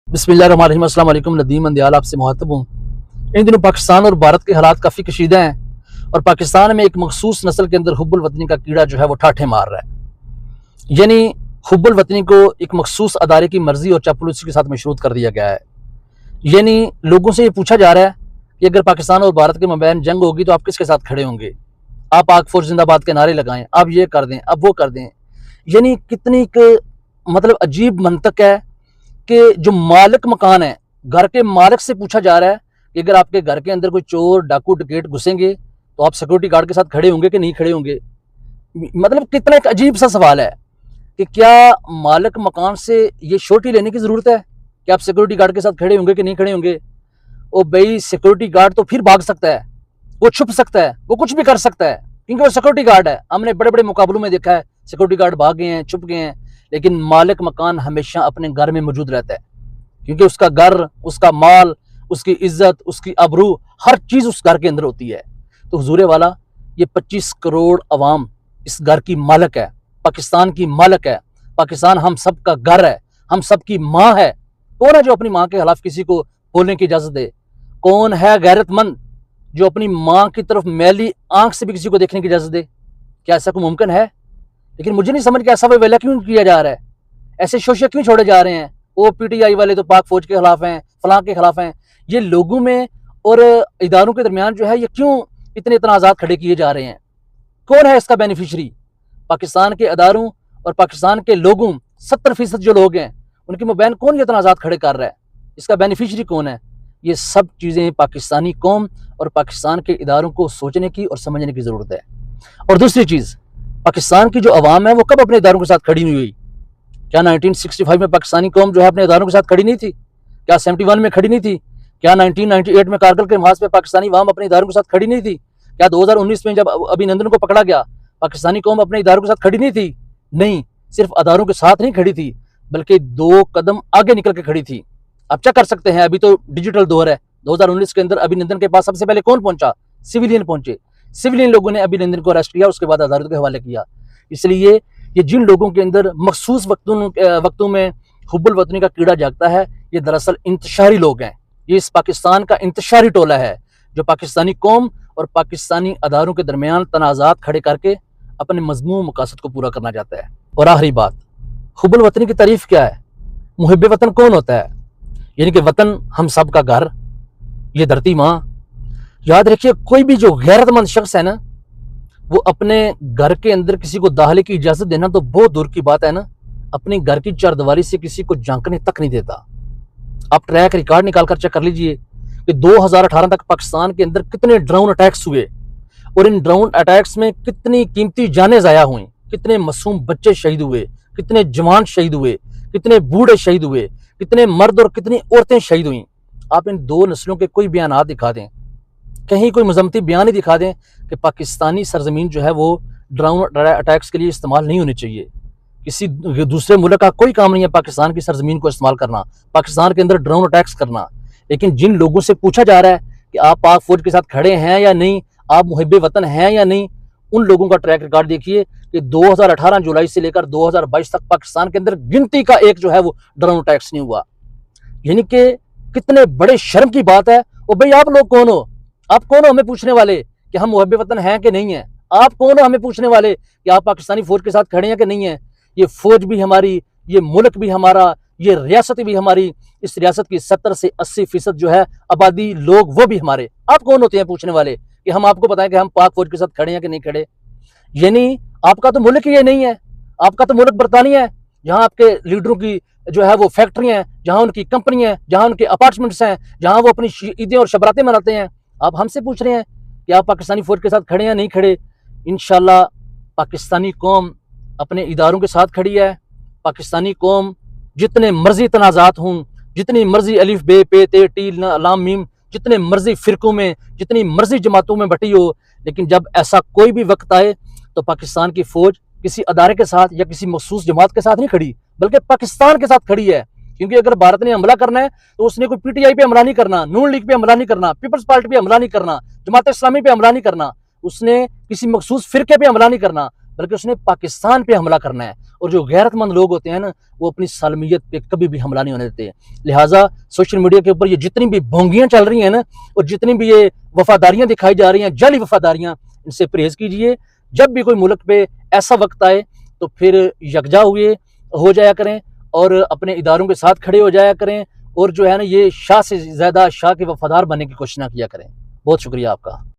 बिस्मिल्लाहिर्रहमानिर्रहीम। अस्सलाम वालेकुम। नदीम अंदियाल आपसे मुखातब हूँ। इन दिनों पाकिस्तान और भारत के हालात काफ़ी कशीदा हैं और पाकिस्तान में एक मखसूस नस्ल के अंदर हुब्बुल वतनी का कीड़ा जो है वो ठाठे मार रहा है। यानी हुब्बुल वतनी को एक मखसूस अदारे की मर्जी और चापलूसी के साथ मशरूत कर दिया गया है। यानी लोगों से ये पूछा जा रहा है कि अगर पाकिस्तान और भारत के मबैन जंग होगी तो आप किसके साथ खड़े होंगे। आप पाक फौज जिंदाबाद के नारे लगाएं, आप ये कर दें, आप वो कर दें। यानी कितनी मतलब अजीब मंतक है कि जो मालिक मकान है, घर के मालिक से पूछा जा रहा है कि अगर आपके घर के अंदर कोई चोर डाकू डकैत घुसेंगे तो आप सिक्योरिटी गार्ड के साथ खड़े होंगे कि नहीं खड़े होंगे। मतलब कितना एक अजीब सा सवाल है कि क्या मालिक मकान से ये श्योरिटी लेने की जरूरत है कि आप सिक्योरिटी गार्ड के साथ खड़े होंगे कि नहीं खड़े होंगे। ओ भाई, सिक्योरिटी गार्ड तो फिर भाग सकता है, वो छुप सकता है, वो कुछ भी कर सकता है क्योंकि वो सिक्योरिटी गार्ड है। हमने बड़े बड़े मुकाबलों में देखा है सिक्योरिटी गार्ड भाग गए हैं, छुप गए हैं, लेकिन मालिक मकान हमेशा अपने घर में मौजूद रहता है क्योंकि उसका घर, उसका माल, उसकी इज्जत, उसकी आबरू, हर चीज उस घर के अंदर होती है। तो हुजूरे वाला, ये 25 करोड़ अवाम इस घर की मालिक है, पाकिस्तान की मालिक है। पाकिस्तान हम सब का घर है, हम सब की माँ है। कौन है जो अपनी माँ के खिलाफ किसी को बोलने की इजाजत दे? कौन है गैरतमंद जो अपनी माँ की तरफ मैली आंख से भी किसी को देखने की इजाजत दे? क्या ऐसा कोई मुमकिन है? लेकिन मुझे नहीं समझ के ऐसा वेला क्यों किया जा रहा है, ऐसे शोशे क्यों छोड़े जा रहे हैं। वो पीटीआई वाले तो पाक फौज के खिलाफ हैं, फलां के खिलाफ हैं। ये लोगों में और इदारों के दरमियान जो है ये क्यों इतने तनाज़ात खड़े किए जा रहे हैं? कौन है इसका बेनिफिशरी? पाकिस्तान के इदारों और पाकिस्तान के लोगों, 70% जो लोग हैं उनके मबैन कौन ये तनाज़ात खड़े कर रहा है? इसका बेनिफिशरी कौन है? ये सब चीज़ें पाकिस्तानी कौम और पाकिस्तान के इदारों को सोचने की और समझने की ज़रूरत है। और दूसरी चीज़, पाकिस्तान की जो अवाम है वो कब अपने इदारों के साथ खड़ी नहीं हुई? क्या 1965 में पाकिस्तानी कौम जो है अपने इदारों के साथ खड़ी नहीं थी? क्या 71 में खड़ी नहीं थी? क्या 1998 में कारगिल के महाज पे पाकिस्तानी अवाम अपने इदारों के साथ खड़ी नहीं थी? क्या 2019 में जब अभिनंदन को पकड़ा गया पाकिस्तानी कौम अपने इदारों के साथ खड़ी नहीं थी? नहीं, सिर्फ इदारों के साथ नहीं खड़ी थी बल्कि 2 कदम आगे निकल के खड़ी थी। आप क्या कर सकते हैं, अभी तो डिजिटल दौर है। 2019 के अंदर अभिनंदन के पास सबसे पहले कौन पहुंचा? सिविलियन पहुंचे। सिविलियन लोगों ने अभिनंदन को अरेस्ट किया, उसके बाद अदालत के हवाले किया। इसलिए ये जिन लोगों के अंदर मखसूस वक्तों में हुब्बुल वतनी का कीड़ा जागता है, ये दरअसल इंतशारी लोग हैं। ये इस पाकिस्तान का इंतशारी टोला है जो पाकिस्तानी कौम और पाकिस्तानी अदारों के दरमियान तनाज़ात खड़े करके अपने मजमूम मकासद को पूरा करना चाहता है। और आखिरी बात, हुब्बुल वतनी की तारीफ क्या है? मुहिब्बे वतन कौन होता है? यानी कि वतन हम सब का घर, ये धरती माँ। याद रखिए, कोई भी जो गैरतमंद शख्स है ना, वो अपने घर के अंदर किसी को दाखिले की इजाजत देना तो बहुत दूर की बात है ना, अपनी घर की चारदीवारी से किसी को झांकने तक नहीं देता। आप ट्रैक रिकॉर्ड निकाल कर चेक कर लीजिए कि 2018 तक पाकिस्तान के अंदर कितने ड्रोन अटैक्स हुए और इन ड्रोन अटैक्स में कितनी कीमती जानें ज़ाया हुई, कितने मासूम बच्चे शहीद हुए, कितने जवान शहीद हुए, कितने बूढ़े शहीद हुए, कितने मर्द और कितनी औरतें शहीद हुई। आप इन दो नस्लों के कोई बयान दिखा दें, कहीं कोई मजम्मती बयान ही दिखा दें कि पाकिस्तानी सरजमीन जो है वो ड्रोन अटैक्स के लिए इस्तेमाल नहीं होनी चाहिए। किसी दूसरे मुल्क का कोई काम नहीं है पाकिस्तान की सरजमीन को इस्तेमाल करना, पाकिस्तान के अंदर ड्रोन अटैक्स करना। लेकिन जिन लोगों से पूछा जा रहा है कि आप पाक फौज के साथ खड़े हैं या नहीं, आप मुहिब्बे वतन हैं या नहीं, उन लोगों का ट्रैक रिकॉर्ड देखिए कि 2018 जुलाई से लेकर 2022 तक पाकिस्तान के अंदर गिनती का एक जो है वो ड्रोन अटैक्स नहीं हुआ। यानी कि कितने बड़े शर्म की बात है। और भाई, आप लोग कौन हो? आप कौन हो हमें पूछने वाले कि हम मुहब्बे वतन हैं कि नहीं है? आप कौन हो हमें पूछने वाले कि आप पाकिस्तानी फौज के साथ खड़े हैं कि नहीं है? ये फौज भी हमारी, ये मुल्क भी हमारा, ये रियासत भी हमारी। इस रियासत की 70 से 80% जो है आबादी, लोग, वो भी हमारे। आप कौन होते हैं पूछने वाले कि हम आपको बताएं कि हम पाक फौज के साथ खड़े हैं कि नहीं खड़े? यानी आपका तो मुल्क ही ये नहीं है, आपका तो मुल्क बरतानिया है, जहां आपके लीडरों की जो है वो फैक्ट्रियां हैं, जहां उनकी कंपनियां हैं, जहां उनके अपार्टमेंट्स हैं, जहां वो अपनी ईदें और शबरातें मनाते हैं। आप हमसे पूछ रहे हैं कि आप पाकिस्तानी फौज के साथ खड़े हैं नहीं खड़े? इंशाल्लाह पाकिस्तानी कौम अपने इदारों के साथ खड़ी है। पाकिस्तानी कौम जितने मर्जी तनाज़ात हों, जितनी मर्जी अलिफ बे पे ते टी लाम मीम, जितने मर्जी फिरकों में, जितनी मर्जी जमातों में बटी हो, लेकिन जब ऐसा कोई भी वक्त आए तो पाकिस्तान की फौज किसी अदारे के साथ या किसी मखसूस जमात के साथ नहीं खड़ी, बल्कि पाकिस्तान के साथ खड़ी है। क्योंकि अगर भारत ने हमला करना है तो उसने कोई पीटीआई पे हमला नहीं करना, नून लीग पे हमला नहीं करना, पीपल्स पार्टी पे हमला नहीं करना, जमात इस्लामी पे हमला नहीं करना, उसने किसी मखसूस फिरके पे हमला नहीं करना, बल्कि उसने पाकिस्तान पे हमला करना है। और जो गैरतमंद लोग होते हैं ना, वो अपनी सालमियत पे कभी भी हमला नहीं होने देते। लिहाजा सोशल मीडिया के ऊपर ये जितनी भी भोंगियां चल रही हैं ना, और जितनी भी ये वफादारियां दिखाई जा रही हैं, जाली वफादारियां, इनसे परहेज कीजिए। जब भी कोई मुल्क पे ऐसा वक्त आए तो फिर यकजा हुए हो जाया करें और अपने इदारों के साथ खड़े हो जाया करें, और जो है ना, ये शाह से ज़्यादा शाह के वफादार बनने की कोशिश ना किया करें। बहुत शुक्रिया आपका।